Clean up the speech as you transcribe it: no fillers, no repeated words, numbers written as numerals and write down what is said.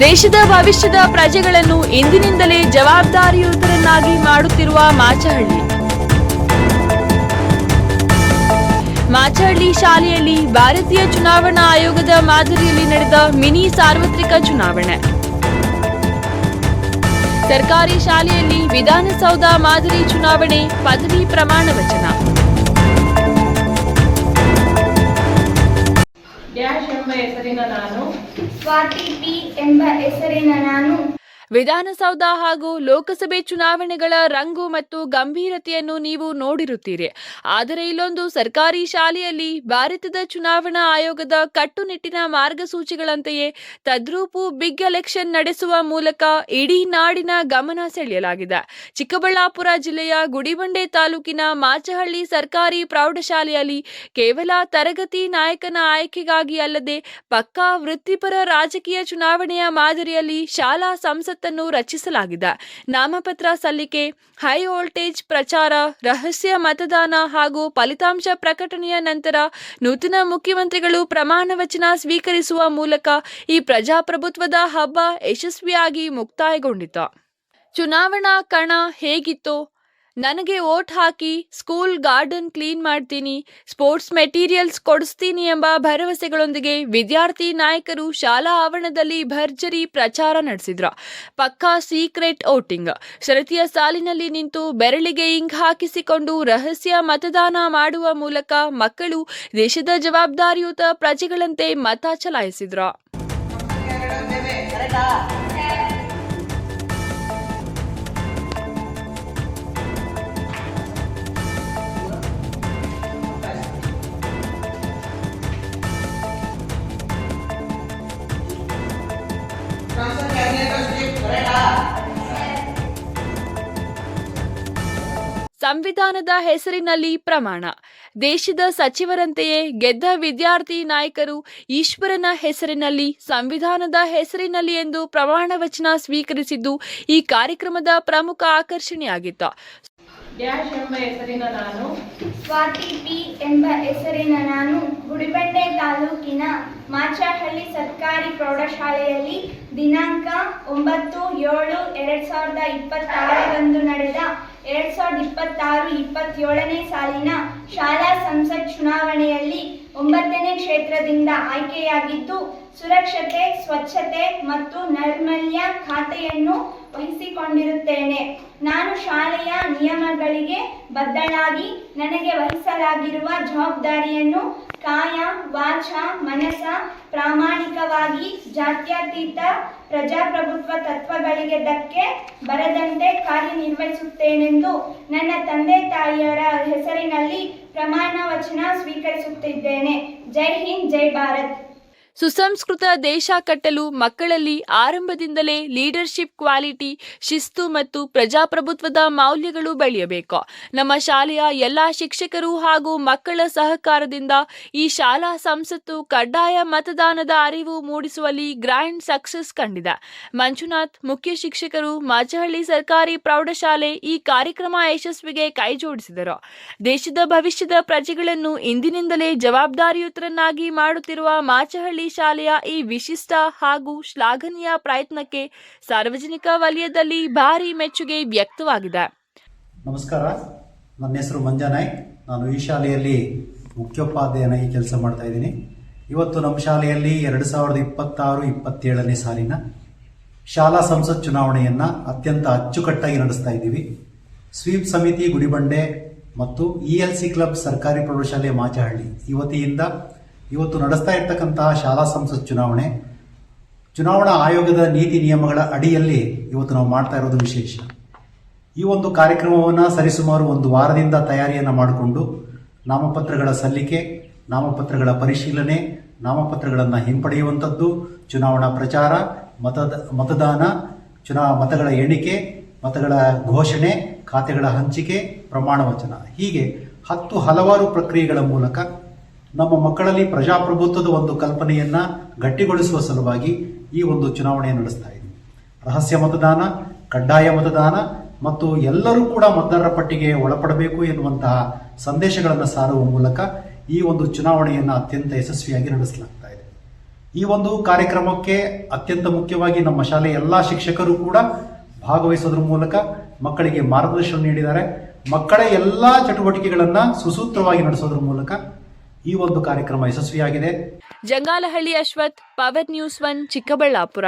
ದೇಶದ ಭವಿಷ್ಯದ ಪ್ರಜೆಗಳನ್ನು ಇಂದಿನಿಂದಲೇ ಜವಾಬ್ದಾರಿಯುತರನ್ನಾಗಿ ಮಾಡುತ್ತಿರುವ ಮಾಚಹಳ್ಳಿ ಶಾಲೆಯಲ್ಲಿ ಭಾರತೀಯ ಚುನಾವಣಾ ಆಯೋಗದ ಮಾದರಿಯಲ್ಲಿ ನಡೆದ ಮಿನಿ ಸಾರ್ವತ್ರಿಕ ಚುನಾವಣೆ. ಸರ್ಕಾರಿ ಶಾಲೆಯಲ್ಲಿ ವಿಧಾನಸೌಧ ಮಾದರಿ ಚುನಾವಣೆ, ಪದವಿ ಪ್ರಮಾಣ ವಚನ. ಡ್ಯಾಶ್ ಎಂಬ ಹೆಸರಿನ ನಾನು, ಸ್ವಾತಿ ಪಿ ಎಂಬ ಹೆಸರಿನ ನಾನು ವಿಧಾನಸೌಧ ಹಾಗೂ ಲೋಕಸಭೆ ಚುನಾವಣೆಗಳ ರಂಗು ಮತ್ತು ಗಂಭೀರತೆಯನ್ನು ನೀವು ನೋಡಿರುತ್ತೀರಿ. ಆದರೆ ಇಲ್ಲೊಂದು ಸರ್ಕಾರಿ ಶಾಲೆಯಲ್ಲಿ ಭಾರತದ ಚುನಾವಣಾ ಆಯೋಗದ ಕಟ್ಟುನಿಟ್ಟಿನ ಮಾರ್ಗಸೂಚಿಗಳಂತೆಯೇ ತದ್ರೂಪು ಬಿಗ್ ಎಲೆಕ್ಷನ್ ನಡೆಸುವ ಮೂಲಕ ಇಡೀ ನಾಡಿನ ಗಮನ ಸೆಳೆಯಲಾಗಿದೆ. ಚಿಕ್ಕಬಳ್ಳಾಪುರ ಜಿಲ್ಲೆಯ ಗುಡಿಬಂಡೆ ತಾಲೂಕಿನ ಮಾಚಹಳ್ಳಿ ಸರ್ಕಾರಿ ಪ್ರೌಢಶಾಲೆಯಲ್ಲಿ ಕೇವಲ ತರಗತಿ ನಾಯಕನ ಆಯ್ಕೆಗಾಗಿ ಅಲ್ಲದೆ ಪಕ್ಕಾ ವೃತ್ತಿಪರ ರಾಜಕೀಯ ಚುನಾವಣೆಯ ಮಾದರಿಯಲ್ಲಿ ಶಾಲಾ ಸಂಸತ್ ರಚಿಸಲಾಗಿದೆ. ನಾಮಪತ್ರ ಸಲ್ಲಿಕೆ, ಹೈ ವೋಲ್ಟೇಜ್ ಪ್ರಚಾರ, ರಹಸ್ಯ ಮತದಾನ ಹಾಗೂ ಫಲಿತಾಂಶ ಪ್ರಕಟಣೆಯ ನಂತರ ನೂತನ ಮುಖ್ಯಮಂತ್ರಿಗಳು ಪ್ರಮಾಣ ವಚನ ಸ್ವೀಕರಿಸುವ ಮೂಲಕ ಈ ಪ್ರಜಾಪ್ರಭುತ್ವದ ಹಬ್ಬ ಯಶಸ್ವಿಯಾಗಿ ಮುಕ್ತಾಯಗೊಂಡಿತು. ಚುನಾವಣಾ ಕಣ ಹೇಗಿತ್ತು? ನನಗೆ ವೋಟ್ ಹಾಕಿ ಸ್ಕೂಲ್ ಗಾರ್ಡನ್ ಕ್ಲೀನ್ ಮಾಡ್ತೀನಿ, ಸ್ಪೋರ್ಟ್ಸ್ ಮೆಟೀರಿಯಲ್ಸ್ ಕೊಡಿಸ್ತೀನಿ ಎಂಬ ಭರವಸೆಗಳೊಂದಿಗೆ ವಿದ್ಯಾರ್ಥಿ ನಾಯಕರು ಶಾಲಾ ಆವರಣದಲ್ಲಿ ಭರ್ಜರಿ ಪ್ರಚಾರ ನಡೆಸಿದ್ರು. ಪಕ್ಕಾ ಸೀಕ್ರೆಟ್ ವೋಟಿಂಗ್, ಷರತ್ತಿಯ ಸಾಲಿನಲ್ಲಿ ನಿಂತು ಬೆರಳಿಗೆ ಇಂಕ್ ಹಾಕಿಸಿಕೊಂಡು ರಹಸ್ಯ ಮತದಾನ ಮಾಡುವ ಮೂಲಕ ಮಕ್ಕಳು ದೇಶದ ಜವಾಬ್ದಾರಿಯುತ ಪ್ರಜೆಗಳಂತೆ ಮತ ಚಲಾಯಿಸಿದ್ರು. ಸಂವಿಧಾನದ ಹೆಸರಿನಲ್ಲಿ ಪ್ರಮಾಣ. ದೇಶದ ಸಚಿವರಂತೆಯೇ ಗೆದ್ದ ವಿದ್ಯಾರ್ಥಿ ನಾಯಕರು ಈಶ್ವರನ ಹೆಸರಿನಲ್ಲಿ, ಸಂವಿಧಾನದ ಹೆಸರಿನಲ್ಲಿ ಎಂದು ಪ್ರಮಾಣ ವಚನ ಸ್ವೀಕರಿಸಿದ್ದು ಈ ಕಾರ್ಯಕ್ರಮದ ಪ್ರಮುಖ ಆಕರ್ಷಣೆಯಾಗಿತ್ತು. ಡ್ಯಾಶ್ ಎಂಬ ಹೆಸರಿನ ನಾನು, ಸ್ವಾತಿ ಪಿ ಎಂಬ ಹೆಸರಿನ ನಾನು ಗುಡಿಬಂಡೆ ತಾಲೂಕಿನ ಮಾಚಹಳ್ಳಿ ಸರ್ಕಾರಿ ಪ್ರೌಢಶಾಲೆಯಲ್ಲಿ ದಿನಾಂಕ 9/7/2026 ನಡೆದ 2026-27ನೇ ಸಾಲಿನ ಶಾಲಾ ಸಂಸತ್ ಚುನಾವಣೆಯಲ್ಲಿ 9ನೇ ಕ್ಷೇತ್ರದಿಂದ ಆಯ್ಕೆಯಾಗಿದ್ದು ಸುರಕ್ಷತೆ, ಸ್ವಚ್ಛತೆ ಮತ್ತು ನೈರ್ಮಲ್ಯ ಖಾತೆಯನ್ನು ವಹಿಸಿಕೊಂಡಿರುತ್ತೇನೆ. ನಾನು ಶಾಲೆಯ ನಿಯಮಗಳಿಗೆ ಬದ್ಧಳಾಗಿ ನನಗೆ ವಹಿಸಲಾಗಿರುವ ಜವಾಬ್ದಾರಿಯನ್ನು ಕಾಯ, ವಾಚ, ಮನಸ ಪ್ರಾಮಾಣಿಕವಾಗಿ ಜಾತ್ಯತೀತ ಪ್ರಜಾಪ್ರಭುತ್ವ ತತ್ವಗಳಿಗೆ ಧಕ್ಕೆ ಬರದಂತೆ ಕಾರ್ಯನಿರ್ವಹಿಸುತ್ತೇನೆಂದು ನನ್ನ ತಂದೆ ತಾಯಿಯರ ಹೆಸರಿನಲ್ಲಿ ಪ್ರಮಾಣ ವಚನ ಸ್ವೀಕರಿಸುತ್ತಿದ್ದೇನೆ. ಜೈ ಹಿಂದ್, ಜೈ ಭಾರತ್. ಸುಸಂಸ್ಕೃತ ದೇಶ ಕಟ್ಟಲು ಮಕ್ಕಳಲ್ಲಿ ಆರಂಭದಿಂದಲೇ ಲೀಡರ್ಶಿಪ್ ಕ್ವಾಲಿಟಿ, ಶಿಸ್ತು ಮತ್ತು ಪ್ರಜಾಪ್ರಭುತ್ವದ ಮೌಲ್ಯಗಳು ಬೆಳೆಯಬೇಕು. ನಮ್ಮ ಶಾಲೆಯ ಎಲ್ಲ ಶಿಕ್ಷಕರು ಹಾಗೂ ಮಕ್ಕಳ ಸಹಕಾರದಿಂದ ಈ ಶಾಲಾ ಸಂಸತ್ತು ಕಡ್ಡಾಯ ಮತದಾನದ ಅರಿವು ಮೂಡಿಸುವಲ್ಲಿ ಗ್ರ್ಯಾಂಡ್ ಸಕ್ಸಸ್ ಕಂಡಿದೆ. ಮಂಜುನಾಥ್, ಮುಖ್ಯ ಶಿಕ್ಷಕರು, ಮಾಚಹಳ್ಳಿ ಸರ್ಕಾರಿ ಪ್ರೌಢಶಾಲೆ ಈ ಕಾರ್ಯಕ್ರಮ ಯಶಸ್ವಿಗೆ ಕೈಜೋಡಿಸಿದರು. ದೇಶದ ಭವಿಷ್ಯದ ಪ್ರಜೆಗಳನ್ನು ಇಂದಿನಿಂದಲೇ ಜವಾಬ್ದಾರಿಯುತರನ್ನಾಗಿ ಮಾಡುತ್ತಿರುವ ಮಾಚಹಳ್ಳಿ ಶಾಲೆಯ ಈ ವಿಶಿಷ್ಟ ಹಾಗೂ ಶ್ಲಾಘನೀಯ ಪ್ರಯತ್ನಕ್ಕೆ ಸಾರ್ವಜನಿಕ ವಲಯದಲ್ಲಿ ಭಾರಿ ಮೆಚ್ಚುಗೆ ವ್ಯಕ್ತವಾಗಿದೆ. ನಮಸ್ಕಾರ, ನನ್ನ ಹೆಸರು ಮಂಜಾನಾಯ್ಕ್. ನಾನು ಈ ಶಾಲೆಯಲ್ಲಿ ಮುಖ್ಯೋಪಾಧ್ಯಾಯನಾಗಿ ಕೆಲಸ ಮಾಡ್ತಾ ಇದ್ದೀನಿ. ಇವತ್ತು ನಮ್ಮ ಶಾಲೆಯಲ್ಲಿ 2026-27ನೇ ಸಾಲಿನ ಶಾಲಾ ಸಂಸತ್ ಚುನಾವಣೆಯನ್ನು ಅತ್ಯಂತ ಅಚ್ಚುಕಟ್ಟಾಗಿ ನಡೆಸ್ತಾ ಇದ್ದೀವಿ. ಸ್ವೀಪ್ ಸಮಿತಿ ಗುಡಿಬಂಡೆ ಮತ್ತು ELC ಕ್ಲಬ್ ಸರ್ಕಾರಿ ಪ್ರೌಢಶಾಲೆ ಮಾಚಹಳ್ಳಿ ವತಿಯಿಂದ ಇವತ್ತು ನಡೆಸ್ತಾ ಇರ್ತಕ್ಕಂತಹ ಶಾಲಾ ಸಂಸತ್ ಚುನಾವಣಾ ಆಯೋಗದ ನೀತಿ ನಿಯಮಗಳ ಅಡಿಯಲ್ಲಿ ಇವತ್ತು ನಾವು ಮಾಡ್ತಾ ಇರೋದು ವಿಶೇಷ. ಈ ಒಂದು ಕಾರ್ಯಕ್ರಮವನ್ನು ಸರಿಸುಮಾರು ಒಂದು ವಾರದಿಂದ ತಯಾರಿಯನ್ನು ಮಾಡಿಕೊಂಡು ನಾಮಪತ್ರಗಳ ಸಲ್ಲಿಕೆ, ನಾಮಪತ್ರಗಳ ಪರಿಶೀಲನೆ, ನಾಮಪತ್ರಗಳನ್ನು ಹಿಂಪಡೆಯುವಂಥದ್ದು, ಚುನಾವಣಾ ಪ್ರಚಾರ, ಮತದಾನ, ಮತಗಳ ಎಣಿಕೆ, ಮತಗಳ ಘೋಷಣೆ, ಖಾತೆಗಳ ಹಂಚಿಕೆ, ಪ್ರಮಾಣ ವಚನ, ಹೀಗೆ ಹಲವಾರು ಪ್ರಕ್ರಿಯೆಗಳ ಮೂಲಕ ನಮ್ಮ ಮಕ್ಕಳಲ್ಲಿ ಪ್ರಜಾಪ್ರಭುತ್ವದ ಒಂದು ಕಲ್ಪನೆಯನ್ನ ಗಟ್ಟಿಗೊಳಿಸುವ ಸಲುವಾಗಿ ಈ ಒಂದು ಚುನಾವಣೆಯನ್ನು ನಡೆಸ್ತಾ ಇದ್ದೀವಿ. ರಹಸ್ಯ ಮತದಾನ, ಕಡ್ಡಾಯ ಮತದಾನ ಮತ್ತು ಎಲ್ಲರೂ ಕೂಡ ಮತದಾರರ ಪಟ್ಟಿಗೆ ಒಳಪಡಬೇಕು ಎನ್ನುವಂತಹ ಸಂದೇಶಗಳನ್ನು ಸಾರುವ ಮೂಲಕ ಈ ಒಂದು ಚುನಾವಣೆಯನ್ನು ಅತ್ಯಂತ ಯಶಸ್ವಿಯಾಗಿ ನಡೆಸಲಾಗ್ತಾ ಇದೆ. ಈ ಒಂದು ಕಾರ್ಯಕ್ರಮಕ್ಕೆ ಅತ್ಯಂತ ಮುಖ್ಯವಾಗಿ ನಮ್ಮ ಶಾಲೆಯ ಎಲ್ಲ ಶಿಕ್ಷಕರು ಕೂಡ ಭಾಗವಹಿಸೋದ್ರ ಮೂಲಕ ಮಕ್ಕಳಿಗೆ ಮಾರ್ಗದರ್ಶನ ನೀಡಿದ್ದಾರೆ. ಮಕ್ಕಳ ಎಲ್ಲ ಚಟುವಟಿಕೆಗಳನ್ನು ಸುಸೂತ್ರವಾಗಿ ನಡೆಸೋದ್ರ ಮೂಲಕ ಈ ಒಂದು ಕಾರ್ಯಕ್ರಮ ಯಶಸ್ವಿಯಾಗಿದೆ. Jangalahalli Ashwath, power news 1, Chikkaballapur.